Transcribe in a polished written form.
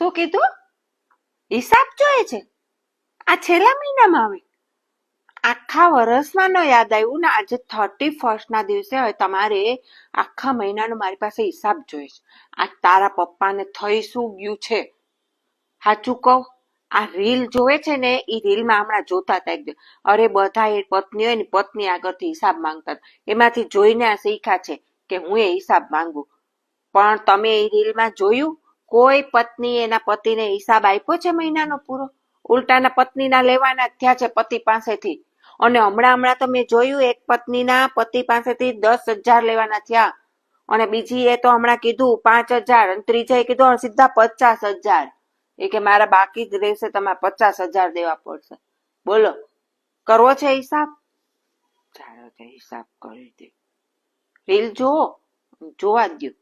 શું કીધું? હિસાબ જોઈએ છે? આ છેલ્લા મહિનામાં આવે? આખા વર્ષમાં ન યાદ આવ્યું ને આજે 31st ના દિવસે હવે તમારે આખા મહિનાનો મારી પાસે હિસાબ જોઈએ છે. આ તારા પપ્પાને થઈ શું ગયું છે? સાચું કહું, આ રીલ જોવે છે ને એ રીલમાં હમણાં જોતા હતા એકદમ. અરે બધા એ પત્ની હોય ને પત્ની આગળથી હિસાબ માંગતા એમાંથી જોઈને આ શીખ્યા છે કે હું એ હિસાબ માંગુ. પણ તમે એ રીલમાં જોયું કોઈ પત્ની એના પતિને હિસાબ આપ્યો છે મહિનાનો પૂરો? ઉલટાના પત્નીના લેવાના થયા છે પતિ પાસેથી. અને હમણાં તો મેં જોયું એક પત્નીના પતિ પાસેથી 10,000 લેવાના થયા અને બીજી એ તો હમણાં કીધું 5,000 અને ત્રીજાએ કીધું સીધા 50,000. એ કે મારા બાકી જ રહેશે, તમારે 50,000 દેવા પડશે. બોલો, કરવો છે હિસાબ? ચાલો હિસાબ કરી દે. રીલ જોવા જ દો.